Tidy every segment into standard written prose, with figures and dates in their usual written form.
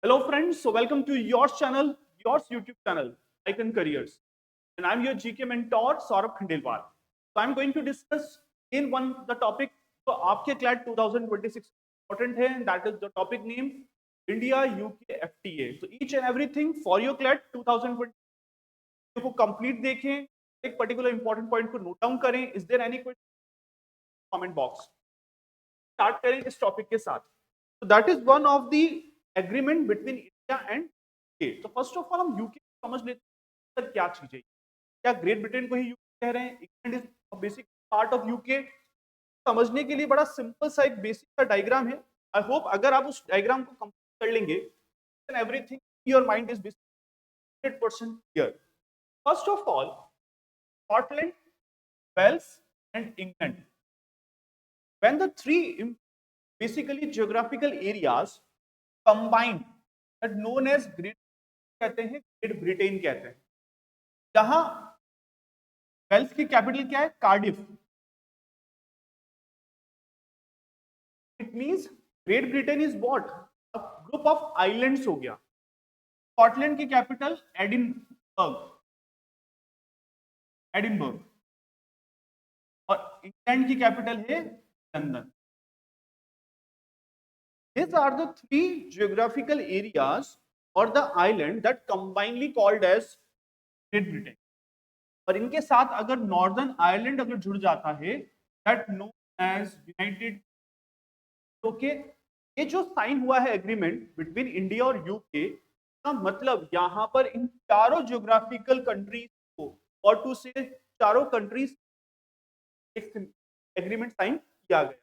Hello friends, so welcome to yours YouTube channel, Icon Careers. And I'm your GK mentor, Saurabh Khandelwal. So I'm going to discuss in one the topic, so आपके CLAT 2026 important है, and that is the topic name India UK FTA. So each and everything for your CLAT 2020 को complete देखें, एक particular important point को note down करें. Is there any question? Comment box. Start करें इस topic के साथ. So that is one of the agreement between India and UK. So first of all हम यूके समझ लेते हैं सर क्या चीज है. क्या ग्रेट ब्रिटेन को ही यूके कह रहे हैं? England is basic part of UK. समझने के लिए बड़ा सिंपल सा एक बेसिक सा डायग्राम है. आई होप अगर आप उस डायग्राम को कंप्लीट कर लेंगे then everything in your mind is 100% clear. First of all, Scotland, Wales and England, when the three basically geographical areas combined that known as great कहते हैं, ग्रेट ब्रिटेन कहते हैं. जहां वेल्स की कैपिटल क्या है? Cardiff. It means great Britain is what? A group of islands हो गया. स्कॉटलैंड की कैपिटल एडिनबर्ग और इंग्लैंड की कैपिटल है London. These are the three geographical areas or the island that combinedly called as Great Britain. और इनके साथ अगर नॉर्दर्न आयरलैंड अगर जुड़ जाता है that known as United. Okay, ये जो साइन हुआ है एग्रीमेंट बिटवीन इंडिया और यूके का मतलब यहां पर इन चारों जियोग्राफिकल कंट्रीज को और टू से चारों कंट्रीज एग्रीमेंट साइन किया गया है.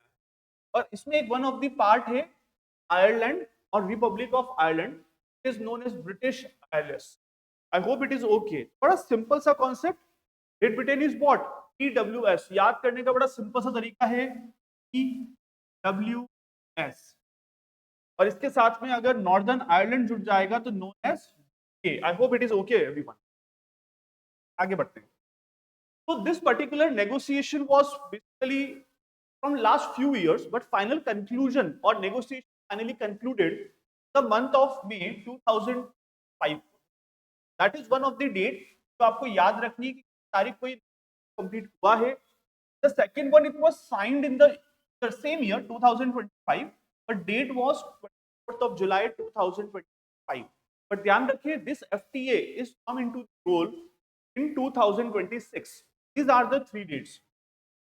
और इसमें एक वन ऑफ द पार्ट है आयरलैंड और Republic of Ireland is known as British Islands. I hope it is okay. बड़ा सिंपल सा concept. Great Britain is what? TWS. याद करने का बड़ा सिंपल सा तरीका है TWS. और इसके साथ में अगर नॉर्दर्न आयरलैंड जुड़ जाएगा तो नोन एज के. आई hope it is okay everyone. आगे बढ़ते हैं. So this particular negotiation was basically from last few years, but final conclusion or negotiation finally concluded the month of May 2005. That is one of the date जो आपको याद रखनी की तारीख को कंप्लीट हुआ है. The second one, it was signed in the same year 2025, but date was 24th of July 2025. But ध्यान रखिए this FTA is come into role in 2026. These are the three dates.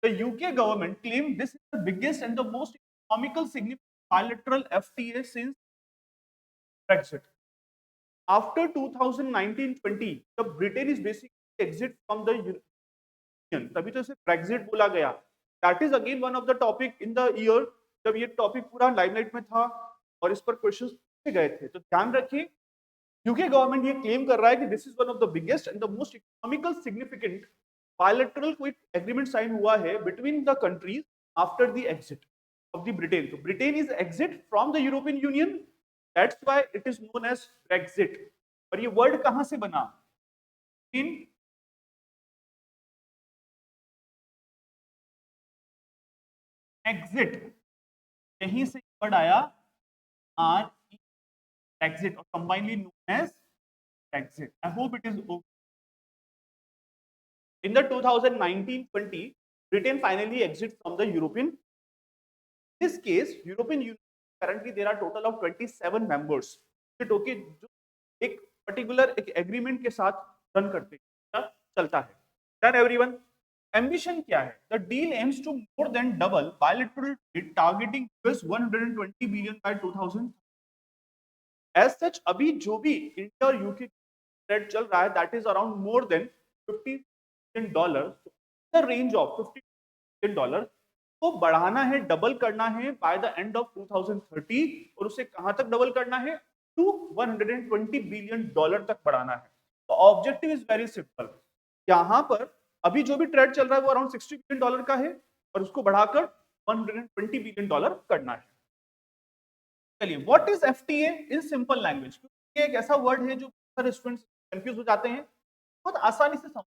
The UK government claimed this is the biggest and the most economical significant bilateral FTA since Brexit. After 2019-20, the Britain is basically exit from the Union. तभी तो इसे Brexit बोला गया. That is again one of the topic in the year जब ये topic पूरा limelight में था और इस पर क्वेश्चंस पूछे गए थे. तो ध्यान रखिए यूके गवर्नमेंट ये क्लेम कर रहा है कि this is one of the biggest and the most economical significant bilateral कोई एग्रीमेंट साइन हुआ है between the countries after the exit of the Britain. तो Britain is exit from the European Union. That's why it is known as Brexit. और ये word कहां से बना? इन exit, यहीं से वर्ड आया are exit or combinedly known as exit. I hope it is okay. In the 2019-20, Britain finally exits from the European. In this case, European Union currently there are total of 27 members. It okay जो एक particular एक agreement के साथ run करते हैं चलता है. Done everyone. Ambition क्या है? The deal aims to more than double bilateral trade targeting US 120 billion by 2000. As such, अभी जो भी इंडिया और यूके ट्रेड चल रहा है that is around more than $50 billion, the range of $50 billion को बढ़ाना है, डबल करना है बाय द एंड ऑफ 2030. और उसे कहां तक डबल करना है? टू $120 billion तक बढ़ाना है. तो ऑब्जेक्टिव इज वेरी सिंपल. यहां पर अभी जो भी ट्रेड चल रहा है वो अराउंड $60 billion का है और उसको बढ़ाकर $120 billion करना है. चलिए, what is FTA in simple language? क्योंकि एक ऐसा वर्ड है जो सारे स्टूडेंट्स कंफ्यूज हो जाते हैं. बहुत आसानी से समझ.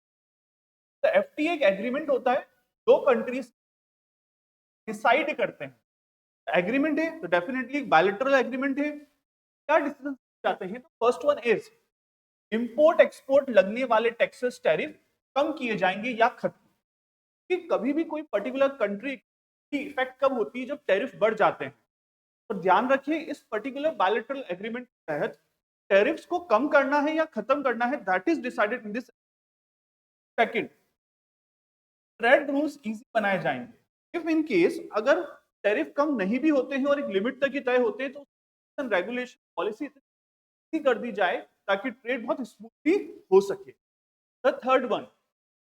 तो एफटीए एक एग्रीमेंट होता है, दो कंट्रीज डिसाइड करते हैं. एग्रीमेंट है तो डेफिनेटली एक बायलैटरल एग्रीमेंट है. क्या डिसीजन जाते हैं? तो first one is import export लगने वाले टैक्सेस टैरिफ कम किए जाएंगे या खत्म। कि कभी भी कोई पर्टिकुलर कंट्री की इफेक्ट कब होती है? जब टैरिफ बढ़ जाते हैं। तो ध्यान रखिए इस पर्टिकुलर बायलैटरल एग्रीमेंट के तहत टैरिफ्स को कम करना है या खत्म करना है, that is decided in this. Second, trade rules easy बनाए जाएंगे। इफ इन केस अगर टैरिफ कम नहीं भी होते हैं और एक लिमिट तक ही तय होते हैं, तो रेगुलेशन पॉलिसी इसी कर दी जाए ताकि ट्रेड बहुत स्मूथली हो सके। द थर्ड वन,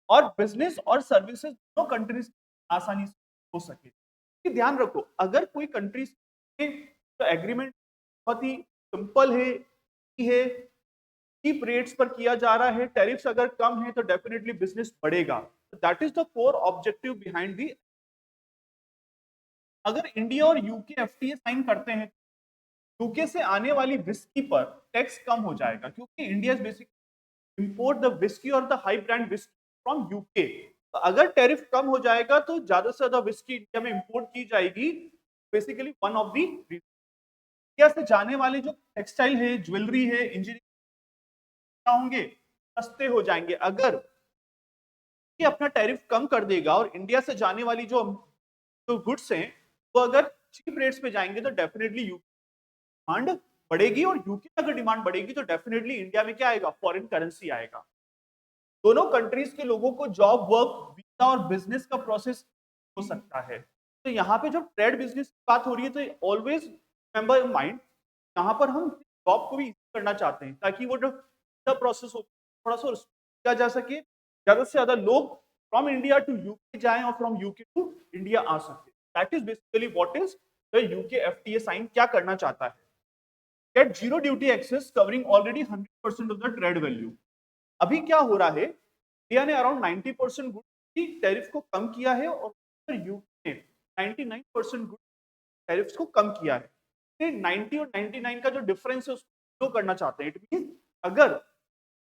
और बिजनेस और सर्विसेज दोनों कंट्रीज आसानी से हो सके। कि ध्यान रखो अगर कोई कंट्रीज तो एग्रीमेंट बहुत ही सिंपल है चीप रेट्स पर किया जा रहा है, टैरिफ्स अगर कम है तो डेफिनेटली बिजनेस बढ़ेगा। That is the core objective behind the. अगर इंडिया और यूके एफटीए साइन करते हैं, यूके से आने वाली विस्की पर टैक्स कम हो जाएगा, क्योंकि India is basically import the whiskey और the high brand whiskey from UK. तो अगर टैरिफ कम हो जाएगा तो ज्यादा से ज्यादा विस्की इंडिया में इंपोर्ट की जाएगी। Basically one of the India से जाने वाले जो टेक्सटाइल है, ज्वेलरी है, इंजीनियरिंग होंगे सस्ते हो जाएंगे। अगर ये अपना टैरिफ कम कर देगा और इंडिया से जाने वाली जो गुड्स हैं वो अगर चीप रेट्स पे जाएंगे तो डेफिनेटली डिमांड बढ़ेगी, और यूके में अगर डिमांड बढ़ेगी तो डेफिनेटली इंडिया में क्या आएगा? फॉरेन करेंसी आएगा। दोनों कंट्रीज के लोगों को जॉब, वर्क, वीजा और बिजनेस का प्रोसेस हो सकता है। तो यहाँ पे जब ट्रेड बिजनेस की बात हो रही है तो ऑलवेज रिमेंबर इन माइंड, यहाँ पर हम जॉब को भी करना चाहते हैं ताकि वो जो प्रोसेस हो थोड़ा सा किया जा सके, ज्यादा से ज्यादा लोग फ्रॉम इंडिया टू यूके जाएं और फ्रॉम यूके टू इंडिया आ सके। That is basically what is the UK FTA sign क्या करना चाहता है। Get zero duty access covering already 100% of the trade value. अभी क्या हो रहा है, इंडिया ने अराउंड 90% गुड्स की टैरिफ को कम किया है और यूके ने 99% गुड्स टैरिफ्स को कम किया है। 90 और 99 का जो डिफरेंस है उसको जो करना चाहते हैं। इट मीन अगर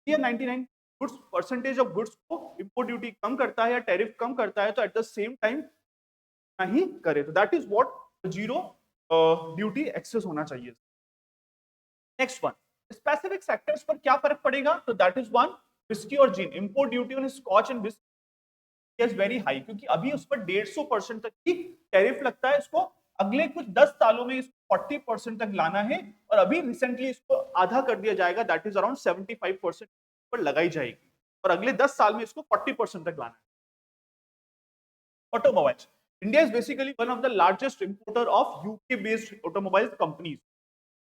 ये 99 गुड्स परसेंटेज ऑफ गुड्स को इंपोर्ट ड्यूटी कम करता है या टैरिफ कम करता है, तो एट द सेम टाइम नहीं करे। तो that is what zero duty access होना चाहिए। नेक्स्ट वन, स्पेसिफिक सेक्टर्स पर क्या फर्क पड़ेगा? तो दैट इज वन, विस्की और gin. Import duty on scotch and whiskey is very high, क्योंकि अभी उस पर 150% तक की टैरिफ लगता है। इसको अगले कुछ 10 सालों में इसको 40% तक लाना है, और अभी रिसेंटली इसको आधा कर दिया जाएगा, दैट इज अराउंड 75% पर लगाई जाएगी, और अगले 10 साल में इसको 40% तक लाना है। Automobiles. India is basically one of the largest importer of UK-based automobile companies.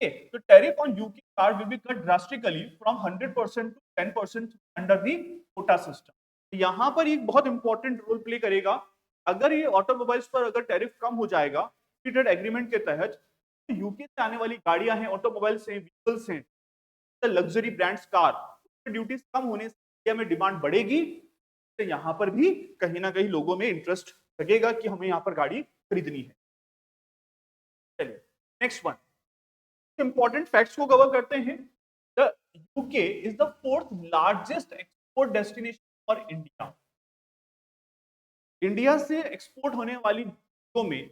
Okay, so tariff on UK cars will be cut drastically from 100% to 10% under the quota system. यहाँ पर एक बहुत इंपॉर्टेंट रोल प्ले करेगा। अगर ये automobiles पर अगर tariff कम हो जाएगा फ्री ट्रेड एग्रीमेंट के तहत, तो यूके से आने वाली गाड़ियां हैं, ऑटोमोबाइल्स हैं, व्हीकल्स हैं, लग्जरी ब्रांड्स कार, ड्यूटीज कम होने से इंडिया में डिमांड बढ़ेगी। तो यहाँ पर भी कहीं ना कहीं लोगों में इंटरेस्ट लगेगा कि हमें यहाँ पर गाड़ी खरीदनी है। चलिए नेक्स्ट वन, इंपॉर्टेंट फैक्ट्स को कवर करते हैं। The UK is the fourth largest export destination for India. India से एक्सपोर्ट होने वाली चीजों में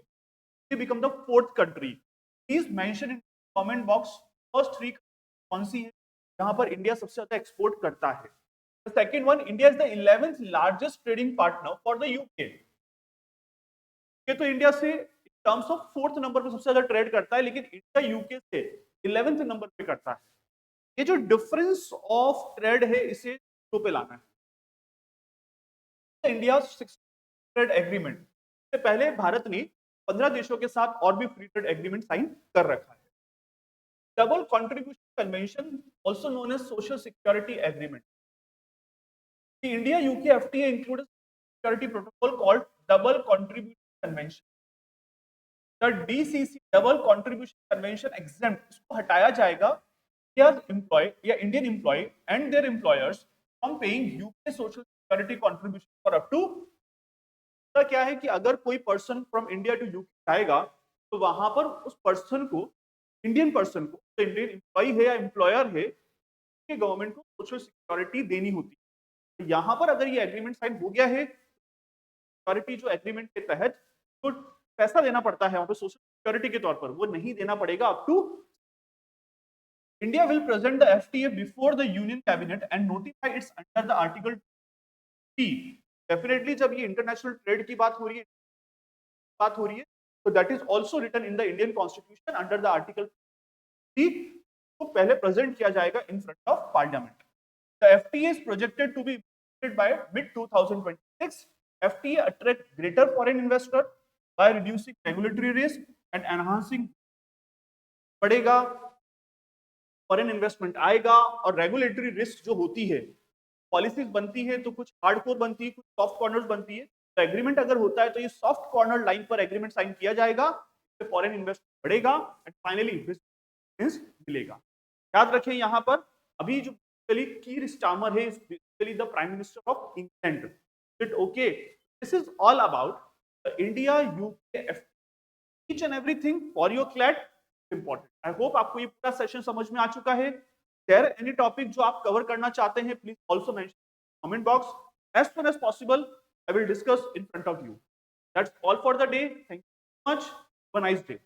become the fourth country. Please mention in comment box first 3 कौन सी है जहां पर इंडिया सबसे ज्यादा एक्सपोर्ट करता है। The second one, India is the 11th largest trading partner for the UK. ये तो इंडिया से टर्म्स ऑफ फोर्थ नंबर पे सबसे ज्यादा ट्रेड करता है, लेकिन इंडिया यूके से 11th नंबर पे करता है। ये जो डिफरेंस ऑफ ट्रेड है इसे शो पे लाना है। इंडिया ट्रेड एग्रीमेंट से पहले भारत ने 15 देशों के साथ और भी फ्री ट्रेड एग्रीमेंट साइन कर रखा है। Double contribution convention, also known as social security agreement. The India UK FTA includes a security protocol called Double Contribution Convention. The DCC Double Contribution Convention exempt, इसको हटाया जाएगा या Indian employee and their employers from paying UK social security contribution for up to। क्या है कि अगर कोई person from India to UK जाएगा तो वहां पर उस पर्सन को, इंडियन पर्सन को, तो इंडियन एम्प्लॉय है या एम्प्लॉयर है, गवर्नमेंट को सोशल सिक्योरिटी देनी होती है। यहाँ पर अगर ये एग्रीमेंट साइन हो गया है, सिक्योरिटी जो एग्रीमेंट के तहत तो पैसा देना पड़ता है वहां पे सोशल सिक्योरिटी के तौर पर, वो नहीं देना पड़ेगा up to India will present the FTA before the Union Cabinet and notify it's under the Article 3. Definitely जब ये इंटरनेशनल ट्रेड की बात हो रही है, so that is also written in the Indian Constitution under the Article 3. तो पहले present किया जाएगा in front of Parliament. The FTA is projected to be implemented by mid 2026. FTA attract greater foreign investor by reducing regulatory risk and enhancing बढ़ेगा, foreign investment आएगा और regulatory risk जो होती है, पॉलिसीज बनती है तो कुछ हार्डकोर बनती है, कुछ सॉफ्ट कॉर्नर्स बनती है. तो एग्रीमेंट अगर होता है तो ये सॉफ्ट कॉर्नर लाइन पर एग्रीमेंट साइन किया जाएगा, फॉरेन इन्वेस्टमेंट बढ़ेगा एंड फाइनली बिजनेस मिलेगा. याद रखें यहाँ पर अभी जो कीर स्टार्मर है basically the prime minister of England. It okay, this is all about India UK each and everything for your CLAT important. I hope आपको ये पूरा सेशन समझ में आ चुका है. देयर एनी टॉपिक जो आप कवर करना चाहते हैं, please also mention comment box. As soon as possible I will discuss in front of you. That's all for the day. Thank you so much. Have a nice day.